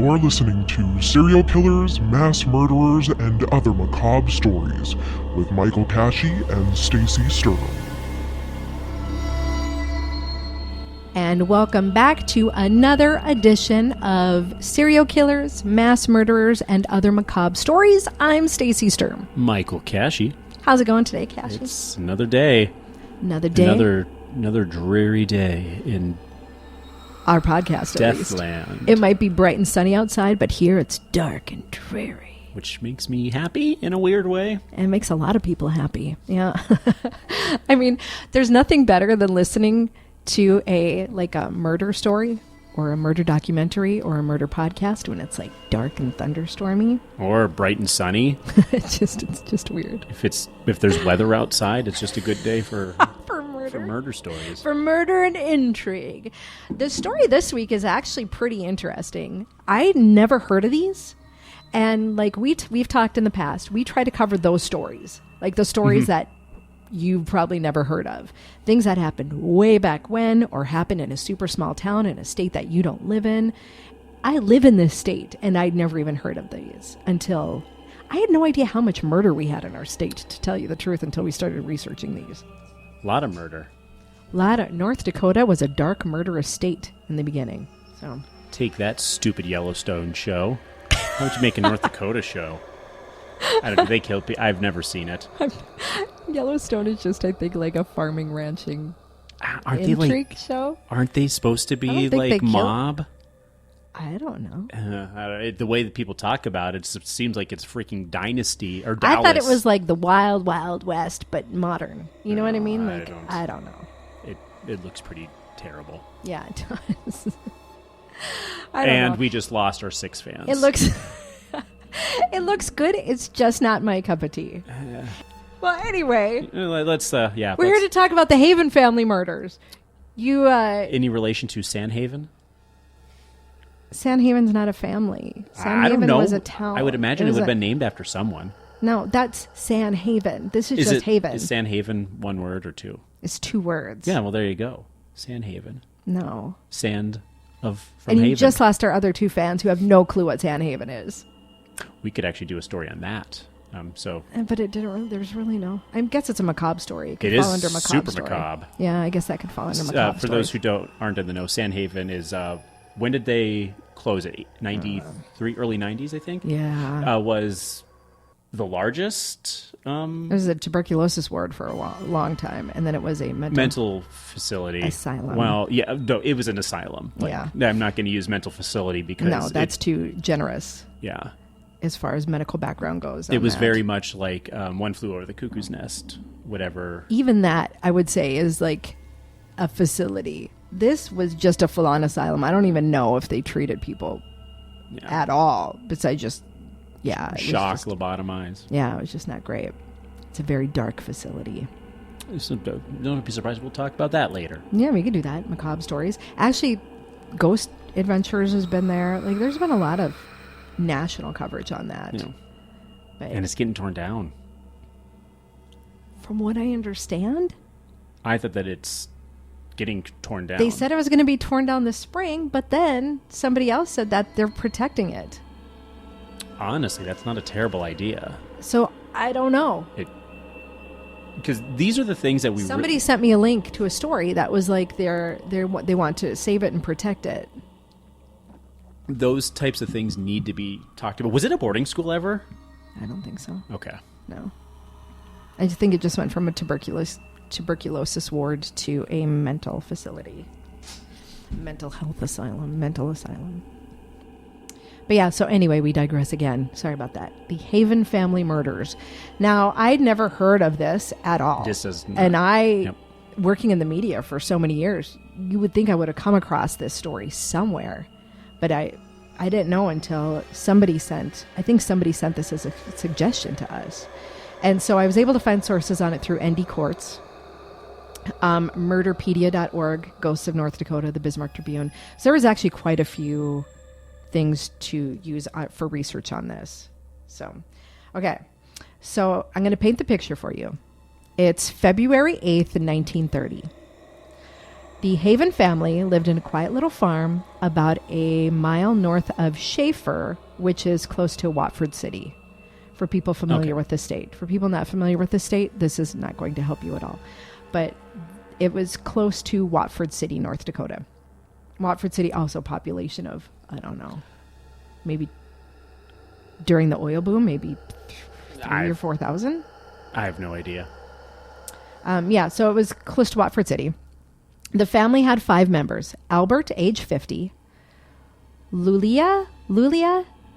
You're listening to Serial Killers, Mass Murderers, and Other Macabre Stories with Michael Cashy and Stacy Sturm. And welcome back to another edition of Serial Killers, Mass Murderers, and Other Macabre Stories. I'm Stacy Sturm. Michael Cashy. How's it going today, Cashy? It's another day. Another day? Another dreary day in our podcast, at least. Deathland. It might be bright and sunny outside, but here it's dark and dreary. Which makes me happy in a weird way. And it makes a lot of people happy. Yeah. I mean, there's nothing better than listening to a murder story or a murder documentary or a murder podcast when it's like dark and thunderstormy. Or bright and sunny. It's just weird. If there's weather outside, it's just a good day for For murder stories. For murder and intrigue. The story this week is actually pretty interesting. I never heard of these. And we've talked in the past, we try to cover those stories. Like the stories that you've probably never heard of. Things that happened way back when or happened in a super small town in a state that you don't live in. I live in this state and I'd never even heard of these until I had no idea how much murder we had in our state, to tell you the truth, until we started researching these. A lot of murder. North Dakota was a dark, murderous state in the beginning. So Take that, stupid Yellowstone show. Why don't you make a North Dakota show? I don't know. Do they kill people? I've never seen it. Yellowstone is just, I think, like a farming, ranching intrigue show. Aren't they supposed to be like mob? I don't know. The way that people talk about it seems like it's freaking Dynasty or Dallas. I thought it was like the Wild Wild West, but modern. You know what I mean? Like I don't know. It looks pretty terrible. Yeah, it does. And we just lost our 6 fans. It looks good. It's just not my cup of tea. Well, anyway, we're here to talk about the Haven family murders. Any relation to Sandhaven? Sandhaven's not a family. I don't Sandhaven know. was a town. I would imagine it would have been named after someone. No, that's Sandhaven. This is just Haven. Is Sandhaven one word or two? It's 2 words. Yeah, well, there you go. Sandhaven. No. Sand from and Haven. You just lost our other 2 fans who have no clue what Sandhaven is. We could actually do a story on that. But it didn't really, there's really no. I guess it's a macabre story. It is under super macabre. Yeah, I guess that could fall under macabre. For those who aren't in the know, Sandhaven is, when did they close it? 93, early 90s, I think? Yeah. Was the largest. It was a tuberculosis ward for a long time, and then it was a mental facility. Asylum. Well, yeah, no, it was an asylum. Yeah. I'm not going to use mental facility because... No, that's too generous. Yeah. As far as medical background goes. It was very much like One Flew Over the Cuckoo's Nest, whatever. Even that, I would say, is like a facility. This was just a full-on asylum. I don't even know if they treated people at all, besides just, lobotomize. Yeah, it was just not great. It's a very dark facility. Don't be surprised. We'll talk about that later. Yeah, we could do that. Macabre stories. Actually, Ghost Adventures has been there. Like, there's been a lot of national coverage on that. Yeah. And it's getting torn down. From what I understand? I thought that it's getting torn down. They said it was going to be torn down this spring, but then somebody else said that they're protecting it. Honestly, that's not a terrible idea. So, I don't know. Because these are the things that Somebody sent me a link to a story that was like they want to save it and protect it. Those types of things need to be talked about. Was it a boarding school ever? I don't think so. Okay. No. I think it just went from a tuberculosis ward to a mental facility. Mental asylum. But yeah, so anyway, we digress again. Sorry about that. The Haven family murders. Now, I'd never heard of this at all. This is not. And working in the media for so many years, you would think I would have come across this story somewhere. But I didn't know until somebody sent this as a suggestion to us. And so I was able to find sources on it through ND Courts, murderpedia.org, Ghosts of North Dakota, the Bismarck Tribune. So there was actually quite a few things to use for research on this. So, okay. So I'm going to paint the picture for you. It's February 8th, 1930. The Haven family lived in a quiet little farm about a mile north of Schaefer, which is close to Watford City. For people familiar with the state. For people not familiar with the state, this is not going to help you at all. But it was close to Watford City, North Dakota. Watford City, also population of, I don't know, maybe during the oil boom, maybe 3,000 or 4,000? I have no idea. So it was close to Watford City. The family had 5 members. Albert, age 50. Lulia,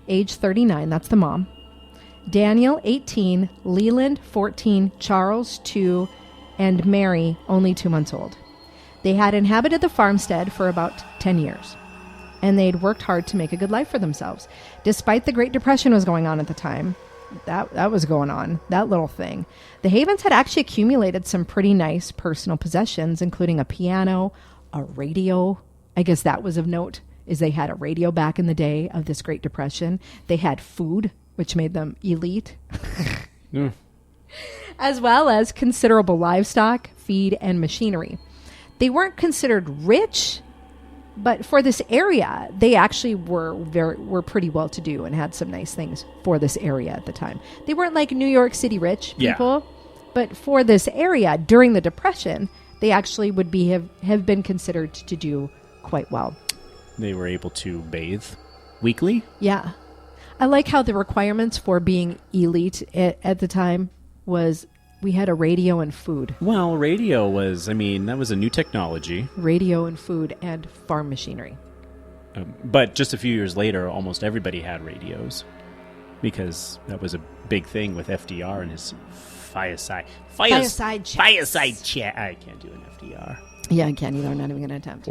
age 39. That's the mom. Daniel, 18. Leland, 14. Charles, 2. And Mary, only 2 months old. They had inhabited the farmstead for about 10 years. And they'd worked hard to make a good life for themselves. Despite the Great Depression was going on at the time, that was going on, that little thing. The Havens had actually accumulated some pretty nice personal possessions, including a piano, a radio. I guess that was of note, is they had a radio back in the day of this Great Depression. They had food, which made them elite. As well as considerable livestock, feed, and machinery. They weren't considered rich, but for this area, they actually were pretty well to do and had some nice things for this area at the time. They weren't like New York City rich people, but for this area during the Depression, they actually would have been considered to do quite well. They were able to bathe weekly? Yeah. I like how the requirements for being elite at the time was we had a radio and food. Well, radio was, that was a new technology. Radio and food and farm machinery. But just a few years later, almost everybody had radios because that was a big thing with FDR and his fireside chat. I can't do an FDR. Yeah, I can't either. I'm not even going to attempt.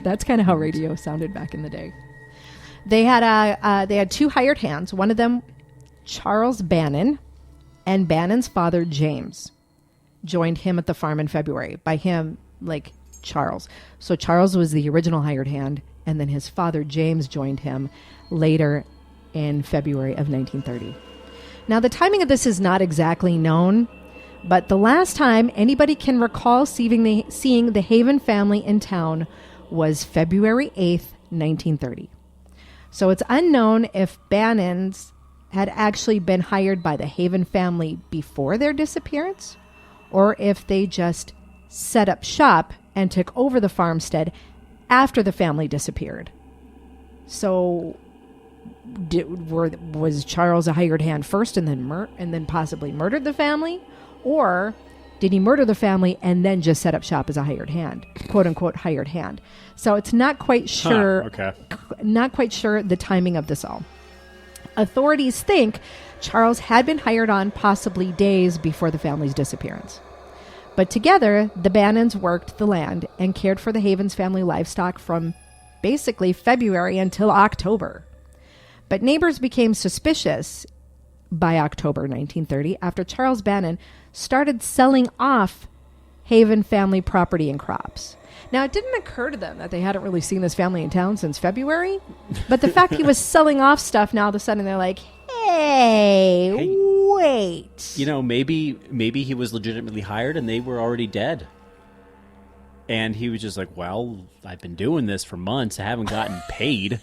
That's kind of how radio sounded back in the day. They had 2 hired hands. One of them, Charles Bannon, and Bannon's father, James, joined him at the farm in February. By him, like Charles. So Charles was the original hired hand, and then his father, James, joined him later in February of 1930. Now, the timing of this is not exactly known, but the last time anybody can recall seeing the Haven family in town was February 8th, 1930. So it's unknown if Bannon's had actually been hired by the Haven family before their disappearance, or if they just set up shop and took over the farmstead after the family disappeared. So was Charles a hired hand first and then possibly murdered the family? Or did he murder the family and then just set up shop as a hired hand, quote unquote hired hand? So it's not quite sure. Not quite sure the timing of this all. Authorities think Charles had been hired on possibly days before the family's disappearance. But together, the Bannons worked the land and cared for the Havens family livestock from basically February until October. But neighbors became suspicious by October 1930 after Charles Bannon started selling off Haven family property and crops. Now, it didn't occur to them that they hadn't really seen this family in town since February, but the fact he was selling off stuff, now all of a sudden they're like, hey, wait. Maybe he was legitimately hired and they were already dead. And he was just like, well, I've been doing this for months. I haven't gotten paid.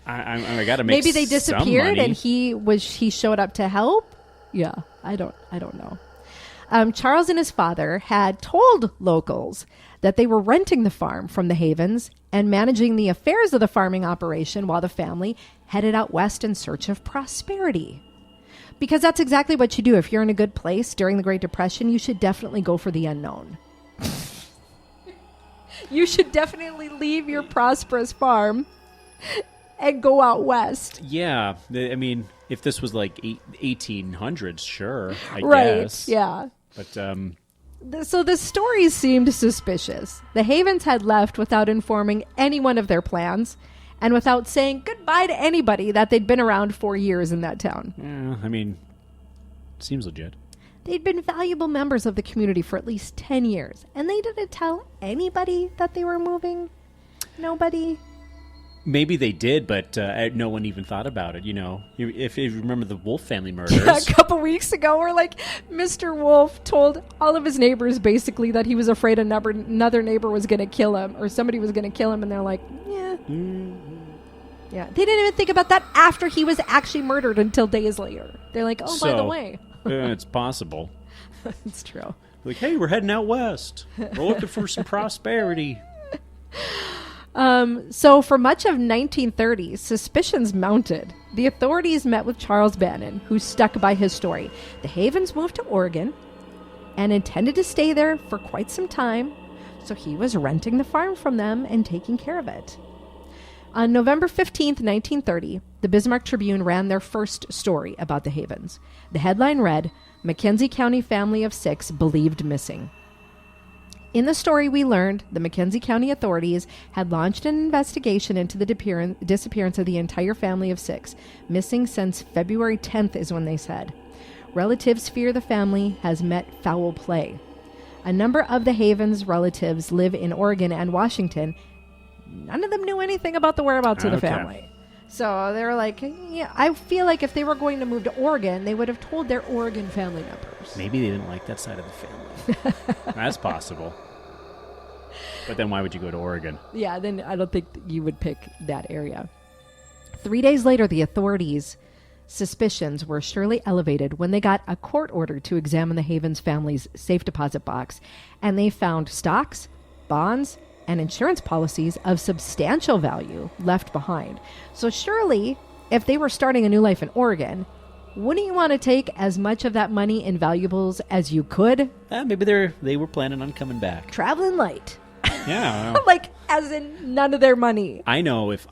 I got to make maybe they disappeared and he showed up to help. Yeah, I don't know. Charles and his father had told locals that they were renting the farm from the Havens and managing the affairs of the farming operation while the family headed out west in search of prosperity. Because that's exactly what you do. If you're in a good place during the Great Depression, you should definitely go for the unknown. You should definitely leave your prosperous farm and go out west. Yeah. If this was like 1800s, sure, I Right, guess. yeah. But, so the story seemed suspicious. The Havens had left without informing anyone of their plans and without saying goodbye to anybody that they'd been around for years in that town. Yeah, seems legit. They'd been valuable members of the community for at least 10 years, and they didn't tell anybody that they were moving. Nobody. Maybe they did, but no one even thought about it. If you remember the Wolf family Yeah, murders. a couple weeks ago, where like Mr. Wolf told all of his neighbors basically that he was afraid another neighbor was going to kill him or somebody was going to kill him, and they're like, yeah. Yeah, they didn't even think about that after he was actually murdered until days later. They're like, oh, by the way. It's possible. It's true. Like, hey, we're heading out west. We're looking for some prosperity. So for much of 1930, suspicions mounted. The authorities met with Charles Bannon, who stuck by his story. The Havens moved to Oregon and intended to stay there for quite some time, so he was renting the farm from them and taking care of it. On November 15th, 1930, the Bismarck Tribune ran their first story about the Havens. The headline read, "McKenzie County family of 6 believed missing." In the story, we learned the McKenzie County authorities had launched an investigation into the disappearance of the entire family of 6, missing since February 10th is when they said. Relatives fear the family has met foul play. A number of the Havens' relatives live in Oregon and Washington. None of them knew anything about the whereabouts of the family. So they were like, yeah, I feel like if they were going to move to Oregon, they would have told their Oregon family members. Maybe they didn't like that side of the family. That's possible. But then why would you go to Oregon? Yeah, then I don't think you would pick that area. 3 days later, the authorities' suspicions were surely elevated when they got a court order to examine the Havens family's safe deposit box, and they found stocks, bonds, and insurance policies of substantial value left behind. So surely, if they were starting a new life in Oregon, wouldn't you want to take as much of that money in valuables as you could? Maybe they were planning on coming back. Traveling light. Yeah. Like, as in none of their money. I know if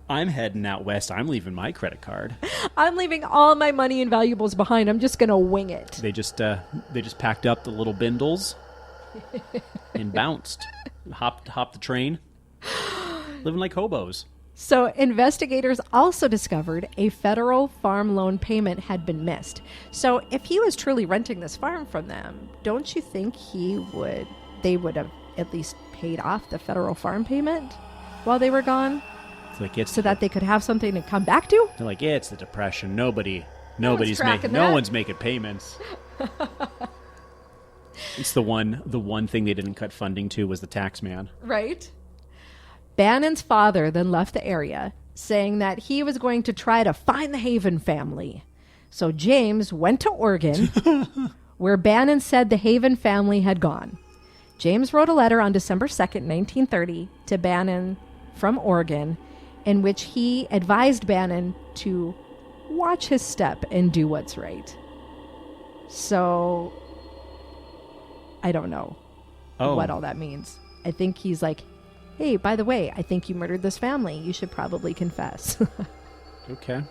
I'm heading out west, I'm leaving my credit card. I'm leaving all my money and valuables behind. I'm just going to wing it. They just packed up the little bindles and bounced. Hopped the train. Living like hobos. So investigators also discovered a federal farm loan payment had been missed. So if he was truly renting this farm from them, don't you think they would have at least paid off the federal farm payment while they were gone? So that they could have something to come back to? They're like, it's the Depression. No one's making payments. It's the one thing they didn't cut funding to was the tax man. Right. Bannon's father then left the area, saying that he was going to try to find the Haven family. So James went to Oregon, where Bannon said the Haven family had gone. James wrote a letter on December 2nd, 1930, to Bannon from Oregon, in which he advised Bannon to watch his step and do what's right. So I don't know what all that means. I think he's like, hey, by the way, I think you murdered this family. You should probably confess. Okay.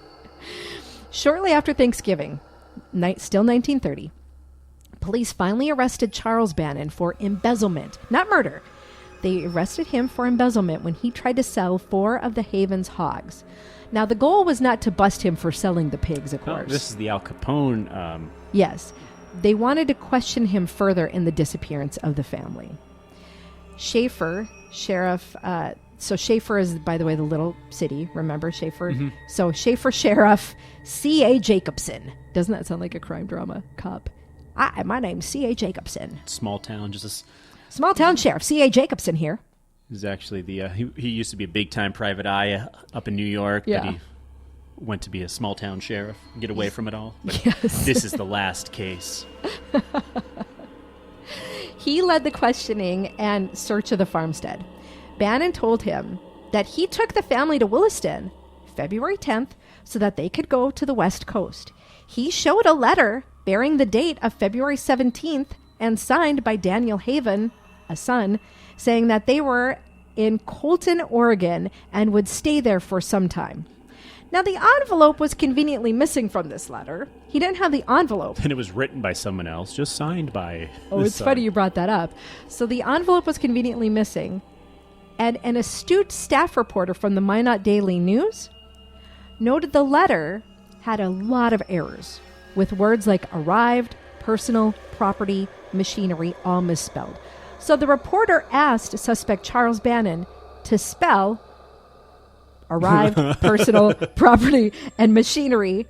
Shortly after Thanksgiving, still 1930, police finally arrested Charles Bannon for embezzlement, not murder. They arrested him for embezzlement when he tried to sell 4 of the Havens hogs. Now, the goal was not to bust him for selling the pigs, of course. This is the Al Capone. Yes. They wanted to question him further in the disappearance of the family. Schaefer, sheriff, so Schaefer is, by the way, the little city. Remember Schaefer? Mm-hmm. So Schaefer Sheriff C.A. Jacobson. Doesn't that sound like a crime drama cop? My name's C.A. Jacobson. Small town, Small town sheriff, C.A. Jacobson here. He's actually he used to be a big-time private eye up in New York, yeah. But he went to be a small-town sheriff, get away from it all. But yes. This is the last case. He led the questioning and search of the farmstead. Bannon told him that he took the family to Williston February 10th so that they could go to the West Coast. He showed a letter bearing the date of February 17th and signed by Daniel Haven, a son, saying that they were in Colton, Oregon, and would stay there for some time. Now, the envelope was conveniently missing from this letter. He didn't have the envelope. And it was written by someone else, just signed by it's funny you brought that up. So the envelope was conveniently missing. And an astute staff reporter from the Minot Daily News noted the letter had a lot of errors, with words like arrived, personal, property, machinery, all misspelled. So the reporter asked suspect Charles Bannon to spell arrived, personal property and machinery,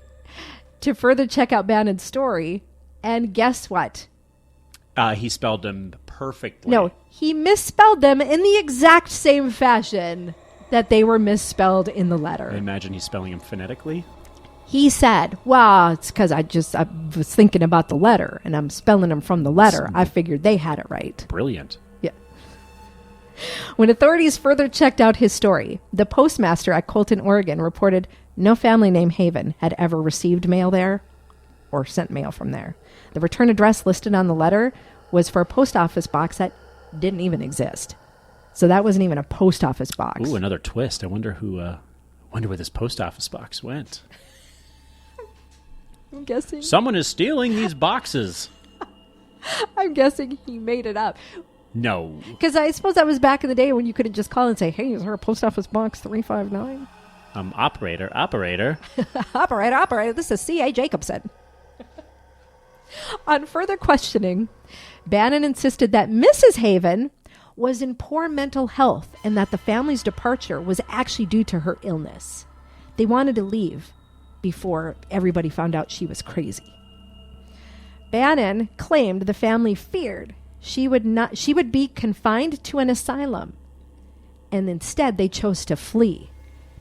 to further check out Bannon's story. And guess what? He spelled them perfectly. No, he misspelled them in the exact same fashion that they were misspelled in the letter. I imagine he's spelling them phonetically. He said, well, it's because I was thinking about the letter, and I'm spelling them from the letter. I figured they had it right. Brilliant. Yeah. When authorities further checked out his story, the postmaster at Colton, Oregon, reported no family named Haven had ever received mail there or sent mail from there. The return address listed on the letter was for a post office box that didn't even exist. So that wasn't even a post office box. Ooh, another twist. I wonder where this post office box went. I'm guessing. Someone is stealing these boxes. I'm guessing he made it up. No. Because I suppose that was back in the day when you could have just called and say, hey, is there a post office box 359? Operator. Operator, this is C.A. Jacobson. On further questioning, Bannon insisted that Mrs. Haven was in poor mental health and that the family's departure was actually due to her illness. They wanted to leave before everybody found out she was crazy. Bannon claimed the family feared she would be confined to an asylum, and instead they chose to flee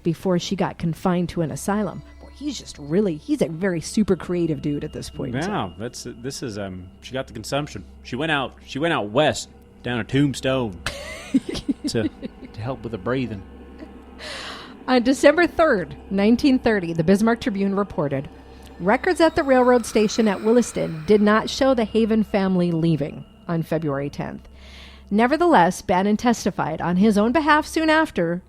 before she got confined to an asylum. Boy, he's a very super creative dude at this point. Wow, she got the consumption. She went out west down a tombstone to help with the breathing. On December 3rd, 1930, the Bismarck Tribune reported, records at the railroad station at Williston did not show the Haven family leaving on February 10th. Nevertheless, Bannon testified on his own behalf soon after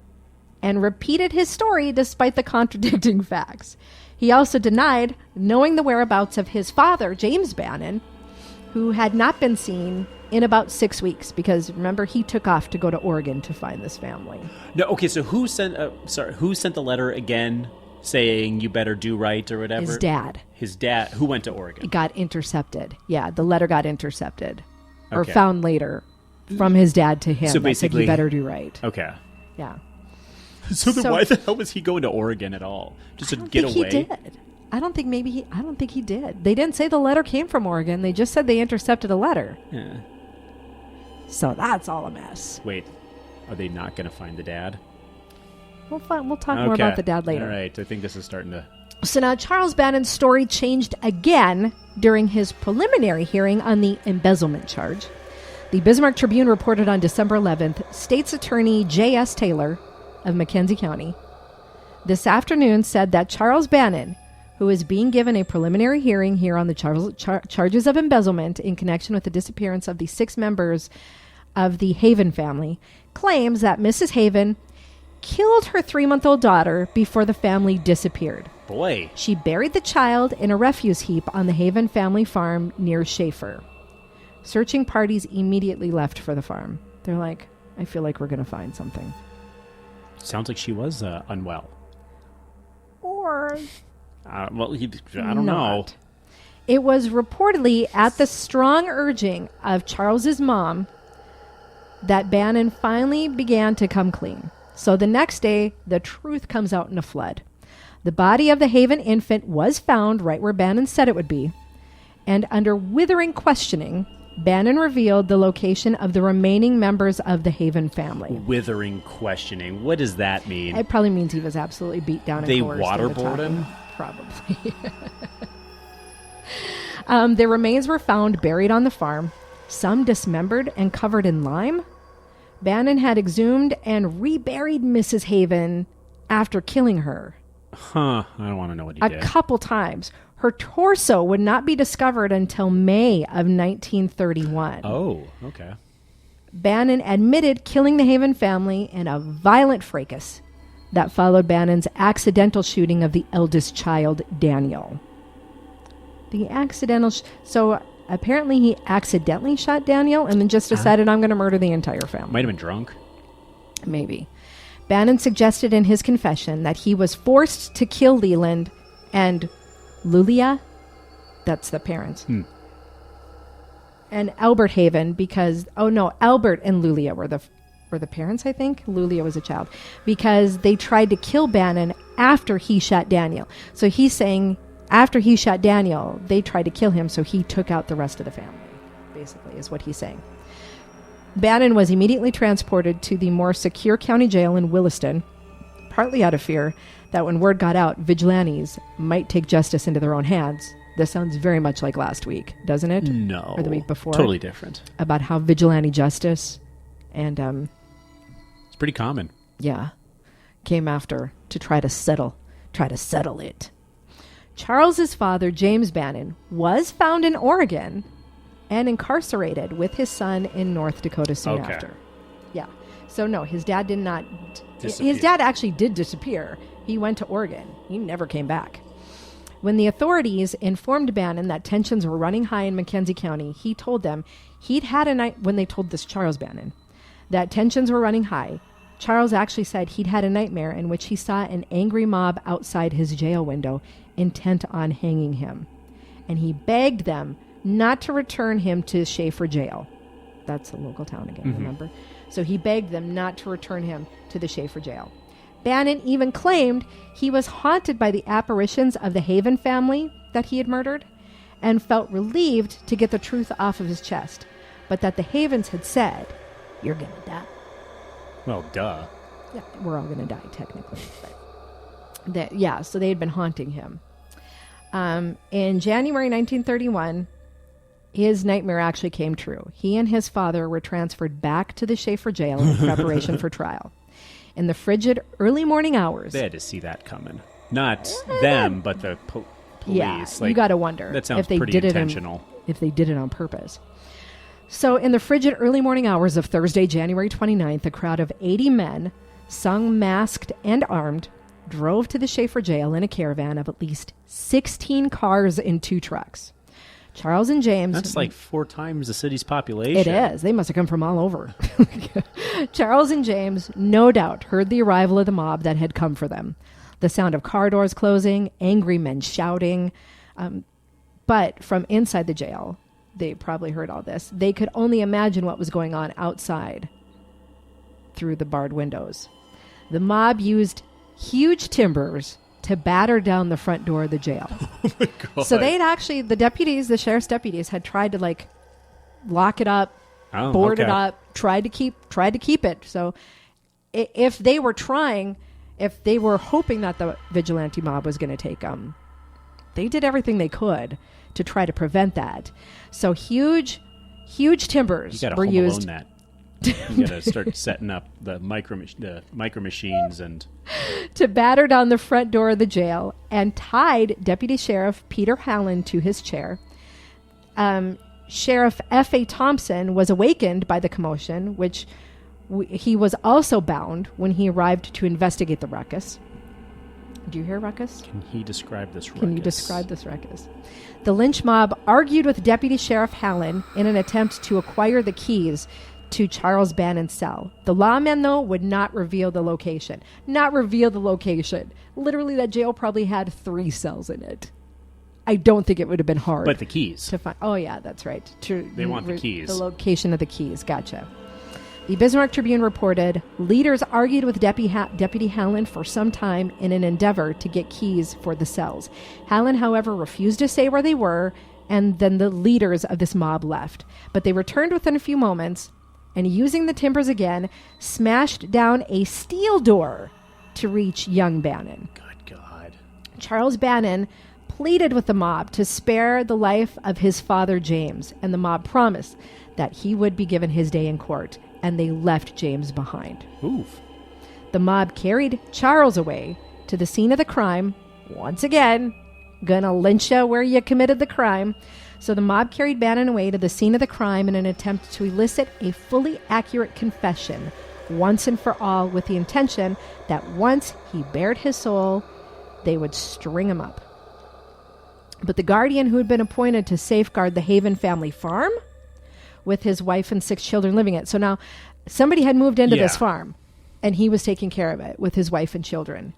and repeated his story despite the contradicting facts. He also denied knowing the whereabouts of his father, James Bannon, who had not been seen in about 6 weeks, because remember, he took off to go to Oregon to find this family. No, okay, so who sent the letter again saying you better do right or whatever? His dad. His dad, who went to Oregon? It got intercepted. Yeah, the letter got intercepted. Or Okay. found later from his dad to him. So That said, basically- you better do right. Okay. Yeah. So then So- why the hell was he going to Oregon at all? Just to get away? He did. I don't think he did. They didn't say the letter came from Oregon. They just said they intercepted a letter. Yeah. So that's all a mess. Wait, are they not going to find the dad? We'll talk more about the dad later. All right, I think this is starting to... So now Charles Bannon's story changed again during his preliminary hearing on the embezzlement charge. The Bismarck Tribune reported on December 11th, State's Attorney J.S. Taylor of McKenzie County this afternoon said that Charles Bannon, who is being given a preliminary hearing here on the charges of embezzlement in connection with the disappearance of the 6 members of the Haven family, claims that Mrs. Haven killed her 3-month-old daughter before the family disappeared. Boy. She buried the child in a refuse heap on the Haven family farm near Schaefer. Searching parties immediately left for the farm. They're like, I feel like we're going to find something. Sounds like she was unwell. Or... I don't know. It was reportedly at the strong urging of Charles's mom that Bannon finally began to come clean. So the next day, the truth comes out in a flood. The body of the Haven infant was found right where Bannon said it would be, and under withering questioning, Bannon revealed the location of the remaining members of the Haven family. Withering questioning. What does that mean? It probably means he was absolutely beat down and They coerced into waterboard talking. him? Probably. Their remains were found buried on the farm, some dismembered and covered in lime. Bannon had exhumed and reburied Mrs. Haven after killing her. Huh. I don't want to know what he A did. couple times. Her torso would not be discovered until May of 1931. Oh, okay. Bannon admitted killing the Haven family in a violent fracas that followed Bannon's accidental shooting of the eldest child, Daniel. So apparently he accidentally shot Daniel and then just decided, I'm going to murder the entire family. Might have been drunk. Maybe. Bannon suggested in his confession that he was forced to kill Leland and Lulia, that's the parents, and Albert Haven because, Albert and Lulia were the or the parents, I think. Lulia was a child. Because they tried to kill Bannon after he shot Daniel. So he's saying after he shot Daniel, they tried to kill him, so he took out the rest of the family, basically, is what he's saying. Bannon was immediately transported to the more secure county jail in Williston, partly out of fear that when word got out, vigilantes might take justice into their own hands. This sounds very much like last week, doesn't it? No. Or the week before. Totally different. About how vigilante justice and, It's pretty common. yeah, came after to try to settle it. Charles's father, James Bannon, was found in Oregon and incarcerated with his son in North Dakota soon Okay. after. Yeah. So no, his dad did not. Disappear. His dad actually did disappear. He went to Oregon. He never came back. When the authorities informed Bannon that tensions were running high in McKenzie County, he told them he'd had a night, when they told this Charles Bannon, that tensions were running high. Charles actually said he'd had a nightmare in which he saw an angry mob outside his jail window intent on hanging him. And he begged them not to return him to Schaefer jail. That's the local town again, remember? So he begged them not to return him to the Schaefer jail. Bannon even claimed he was haunted by the apparitions of the Haven family that he had murdered and felt relieved to get the truth off of his chest, but that the Havens had said, "You're going to die." Well, duh. Yeah, we're all going to die, technically. But so they had been haunting him. In January 1931, his nightmare actually came true. He and his father were transferred back to the Schaefer jail in preparation for trial. In the frigid early morning hours. They had to see that coming. Not them, but the police. Yeah, you got to wonder that sounds if they pretty did intentional. if they did it on purpose. So in the frigid early morning hours of Thursday, January 29th, a crowd of 80 men, some masked and armed, drove to the Schaefer jail in a caravan of at least 16 cars and 2 trucks. Charles and James... That's like 4 times the city's population. It is. They must have come from all over. Charles and James, no doubt, heard the arrival of the mob that had come for them. The sound of car doors closing, angry men shouting. But from inside the jail, they probably heard all this. They could only imagine what was going on outside through the barred windows. The mob used huge timbers to batter down the front door of the jail. Oh my God. So they'd actually, the sheriff's deputies had tried to lock it up, board it up, tried to keep it. So if they were hoping that the vigilante mob was going to take them, they did everything they could to try to prevent that. So huge timbers were used. You got to that. You got to start setting up the micro machines and to batter down the front door of the jail and tied Deputy Sheriff Peter Hallen to his chair. Sheriff F.A. Thompson was awakened by the commotion, which he was also bound when he arrived to investigate the ruckus. Do you hear ruckus? Can he describe this ruckus? Can you describe this ruckus? The lynch mob argued with Deputy Sheriff Hallen in an attempt to acquire the keys to Charles Bannon's cell. The lawmen, though, would not reveal the location. Literally, that jail probably had 3 cells in it. I don't think it would have been hard. But the keys. To find. Oh, yeah, that's right. They want the keys. The location of the keys. Gotcha. The Bismarck Tribune reported, leaders argued with Deputy Hallen for some time in an endeavor to get keys for the cells. Hallen, however, refused to say where they were, and then the leaders of this mob left. But they returned within a few moments, and using the timbers again, smashed down a steel door to reach young Bannon. Good God. Charles Bannon pleaded with the mob to spare the life of his father, James, and the mob promised that he would be given his day in court, and they left James behind. Oof. The mob carried Charles away to the scene of the crime. Once again, gonna lynch you where you committed the crime. So the mob carried Bannon away to the scene of the crime in an attempt to elicit a fully accurate confession once and for all, with the intention that once he bared his soul, they would string him up. But the guardian who had been appointed to safeguard the Haven family farm, with his wife and 6 children living it. So now somebody had moved into this farm, and he was taking care of it with his wife and children.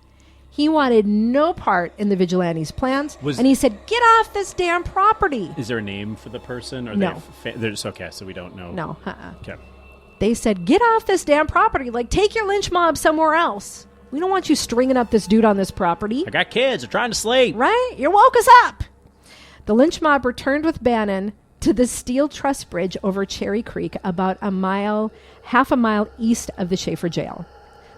He wanted no part in the vigilantes' plans, and he said, "Get off this damn property." Is there a name for the person? Or No. they're just okay, so we don't know. No. Okay. They said, get off this damn property. Like, take your lynch mob somewhere else. We don't want you stringing up this dude on this property. I got kids. They're trying to sleep. Right? You woke us up. The lynch mob returned with Bannon to the steel truss bridge over Cherry Creek, about half a mile east of the Schaefer jail.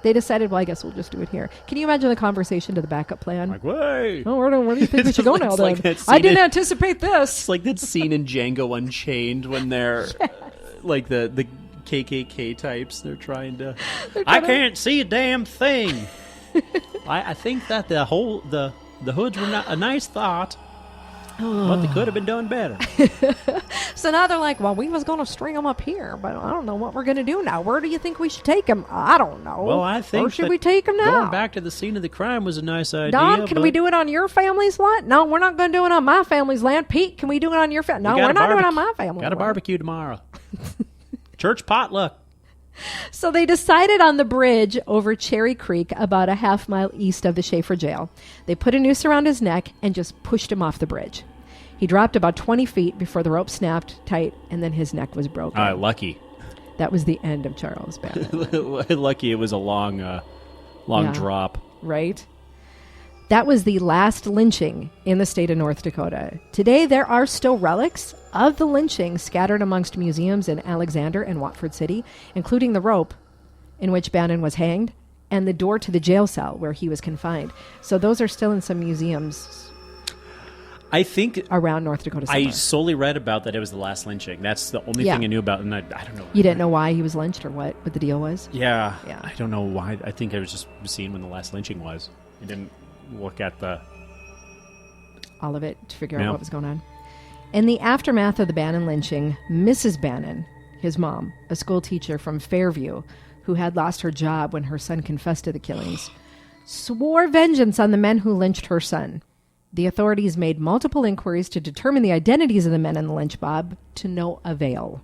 They decided, well, I guess we'll just do it here. Can you imagine the conversation to the backup plan? Like, wait. Oh, where do you think we should go now, then? Like I didn't anticipate this. It's like that scene in Django Unchained when they're like the KKK types. They're trying to... I can't see a damn thing. I think that the hoods were not a nice thought, but they could have been done better. So now they're like, well, we was going to string them up here, but I don't know what we're going to do now. Where do you think we should take them? I don't know. Well, I think Where should we take them now? Going back to the scene of the crime was a nice idea. Don, can we do it on your family's land? No, we're not going to do it on my family's land. Pete, can we do it on your family? No, we're not doing it on my family's land. Got a barbecue tomorrow. Church potluck. So they decided on the bridge over Cherry Creek, about a half mile east of the Schaefer jail. They put a noose around his neck and just pushed him off the bridge. He dropped about 20 feet before the rope snapped tight, and then his neck was broken. Lucky. That was the end of Charles Bannon. Lucky it was a long drop. Right? That was the last lynching in the state of North Dakota. Today, there are still relics of the lynching scattered amongst museums in Alexander and Watford City, including the rope in which Bannon was hanged and the door to the jail cell where he was confined. So those are still in some museums, I think, around North Dakota somewhere. I solely read about that it was the last lynching. That's the only thing I knew about, and I don't know. You didn't know why he was lynched or what the deal was? Yeah. I don't know why. I think I was just seeing when the last lynching was. I didn't look at all of it to figure out what was going on. In the aftermath of the Bannon lynching, Mrs. Bannon, his mom, a school teacher from Fairview, who had lost her job when her son confessed to the killings, swore vengeance on the men who lynched her son. The authorities made multiple inquiries to determine the identities of the men in the lynch mob, to no avail.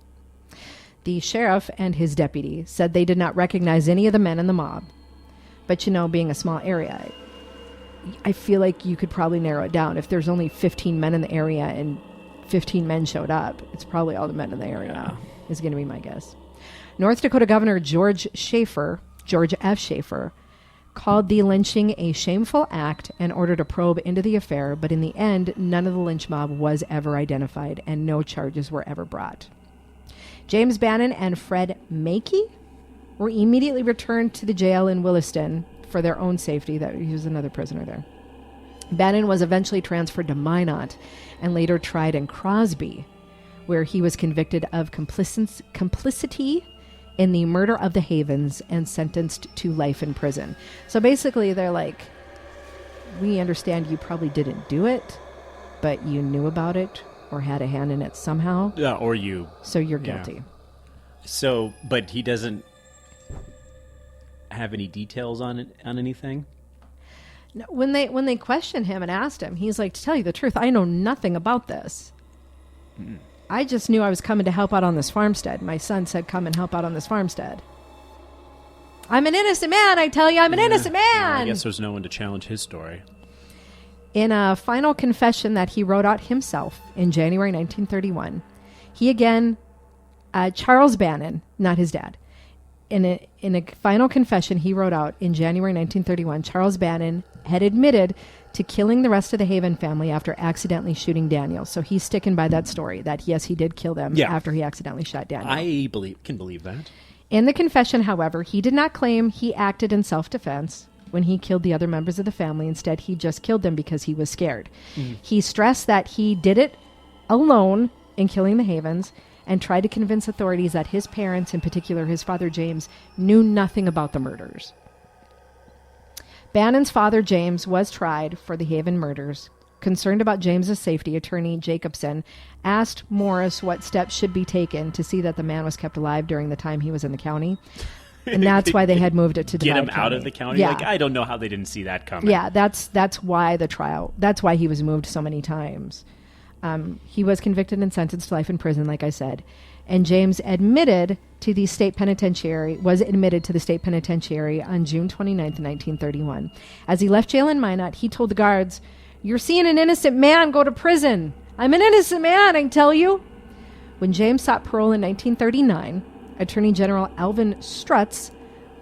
The sheriff and his deputy said they did not recognize any of the men in the mob. But, being a small area, I feel like you could probably narrow it down. If there's only 15 men in the area and 15 men showed up, it's probably all the men in the area, is going to be my guess. North Dakota Governor George F. Schaefer, called the lynching a shameful act and ordered a probe into the affair, but in the end, none of the lynch mob was ever identified and no charges were ever brought. James Bannon and Fred Mackey were immediately returned to the jail in Williston for their own safety. That he was another prisoner there. Bannon was eventually transferred to Minot and later tried in Crosby, where he was convicted of complicity in the murder of the Havens and sentenced to life in prison. So basically, they're like, we understand you probably didn't do it, but you knew about it or had a hand in it somehow. Yeah, or you. So you're guilty. So, but he doesn't have any details on it, on anything? No, when they questioned him and asked him, he's like, to tell you the truth, I know nothing about this. I just knew I was coming to help out on this farmstead. My son said, come and help out on this farmstead. I'm an innocent man, I tell you, I'm an innocent man. Yeah, I guess there's no one to challenge his story. In a final confession that he wrote out himself in January 1931, he again, Charles Bannon, not his dad, in a final confession he wrote out in January 1931, Charles Bannon had admitted to killing the rest of the Haven family after accidentally shooting Daniel. So he's sticking by that story that, yes, he did kill them after he accidentally shot Daniel. I can believe that. In the confession, however, he did not claim he acted in self-defense when he killed the other members of the family. Instead, he just killed them because he was scared. He stressed that he did it alone in killing the Havens and tried to convince authorities that his parents, in particular his father James, knew nothing about the murders. Bannon's father, James, was tried for the Haven murders. Concerned about James's safety, attorney Jacobson asked Morris what steps should be taken to see that the man was kept alive during the time he was in the county. And that's why they had moved it to Divide Get him County. out of the county? Yeah. Like, I don't know how they didn't see that coming. Yeah, that's why that's why he was moved so many times. He was convicted and sentenced to life in prison, like I said. And James was admitted to the state penitentiary on June 29th, 1931. As he left jail in Minot, he told the guards, "You're seeing an innocent man go to prison. I'm an innocent man, I tell you." When James sought parole in 1939, Attorney General Alvin Strutz,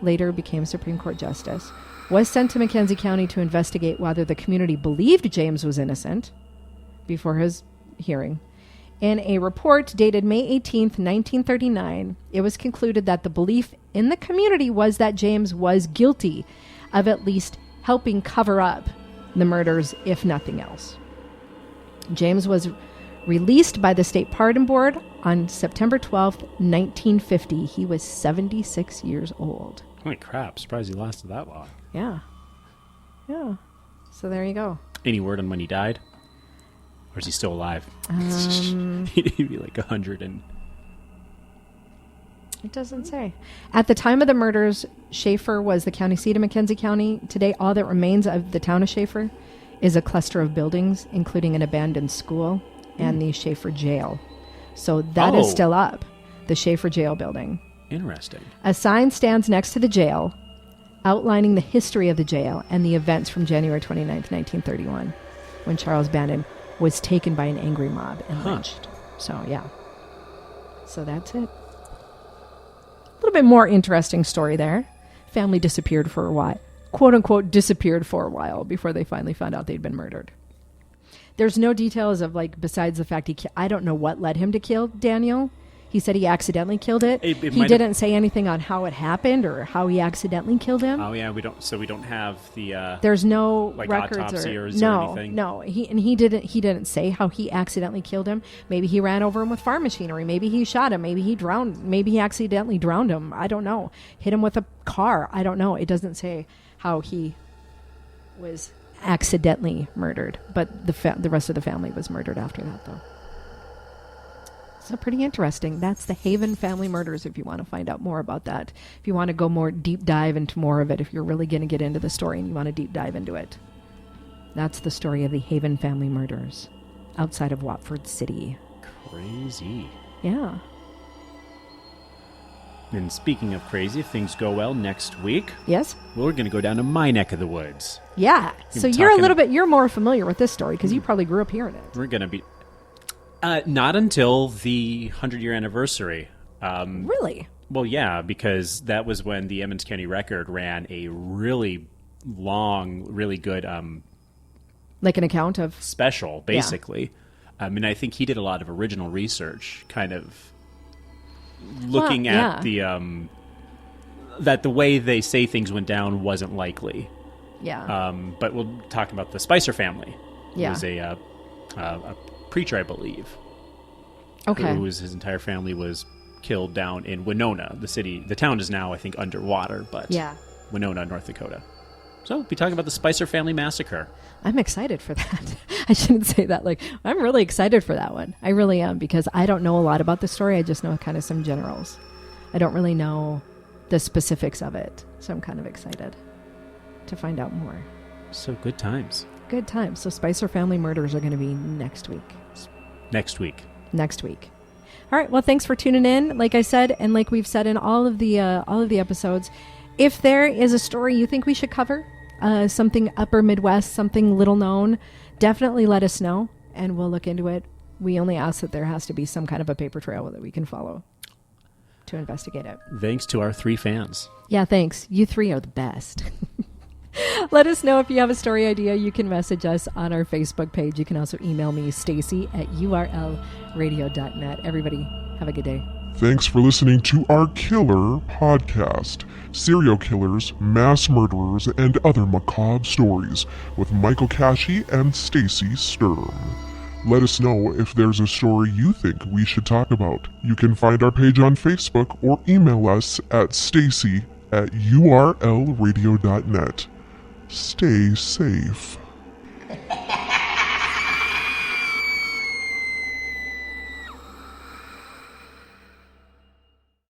later became Supreme Court Justice, was sent to McKenzie County to investigate whether the community believed James was innocent before his hearing. In a report dated May 18th, 1939, it was concluded that the belief in the community was that James was guilty of at least helping cover up the murders, if nothing else. James was released by the State Pardon Board on September 12th, 1950. He was 76 years old. Holy crap, surprised he lasted that long. Yeah. Yeah. So there you go. Any word on when he died? Or is he still alive? He'd be like 100 and... It doesn't say. At the time of the murders, Schaefer was the county seat of McKenzie County. Today, all that remains of the town of Schaefer is a cluster of buildings, including an abandoned school and the Schaefer jail. So that is still up, the Schaefer jail building. Interesting. A sign stands next to the jail, outlining the history of the jail and the events from January 29th, 1931, when Charles Bannon was taken by an angry mob and lynched. So, yeah. So that's it. A little bit more interesting story there. Family disappeared for a while. Quote unquote disappeared for a while before they finally found out they'd been murdered. There's no details of, like, besides the fact I don't know what led him to kill Daniel. He said he accidentally killed it. He didn't say anything on how it happened or how he accidentally killed him. Oh yeah, we don't have the. There's no like records autopsy or anything. No. He didn't say how he accidentally killed him. Maybe he ran over him with farm machinery. Maybe he shot him. Maybe he drowned. Maybe he accidentally drowned him. I don't know. Hit him with a car. I don't know. It doesn't say how he was accidentally murdered. But the rest of the family was murdered after that, though. So pretty interesting. That's the Haven family murders if you want to find out more about that. If you want to go more deep dive into more of it, if you're really going to get into the story and you want to deep dive into it. That's the story of the Haven family murders outside of Watford City. Crazy. Yeah. And speaking of crazy, if things go well next week, yes, we're going to go down to my neck of the woods. Yeah. So you're more familiar with this story because you probably grew up hearing it. We're going to be... not until the 100-year anniversary. Really? Well, yeah, because that was when the Emmons County Record ran a really long, really good... like an account of... special, basically. Yeah. And I think he did a lot of original research, kind of looking at the... that the way they say things went down wasn't likely. Yeah. But we'll talk about the Spicer family. Yeah. It was a preacher, I believe. Okay. His entire family was killed down in Winona, the city. The town is now, I think, underwater, but Winona, North Dakota. So we'll be talking about the Spicer family massacre. I'm excited for that. I shouldn't say that. I'm really excited for that one. I really am, because I don't know a lot about the story. I just know kind of some generals. I don't really know the specifics of it. So I'm kind of excited to find out more. So good times. Good times. So Spicer family murders are going to be next week. Next week. All right. Well, thanks for tuning in. Like I said, and like we've said in all of the episodes, if there is a story you think we should cover, something upper Midwest, something little known, definitely let us know and we'll look into it. We only ask that there has to be some kind of a paper trail that we can follow to investigate it. Thanks to our 3 fans. Yeah, thanks. You 3 are the best. Let us know if you have a story idea. You can message us on our Facebook page. You can also email me, Stacy@urlradio.net. Everybody, have a good day. Thanks for listening to our killer podcast, Serial Killers, Mass Murderers, and Other Macabre Stories, with Michael Cashy and Stacy Sturm. Let us know if there's a story you think we should talk about. You can find our page on Facebook or email us at stacy@urlradio.net. Stay safe.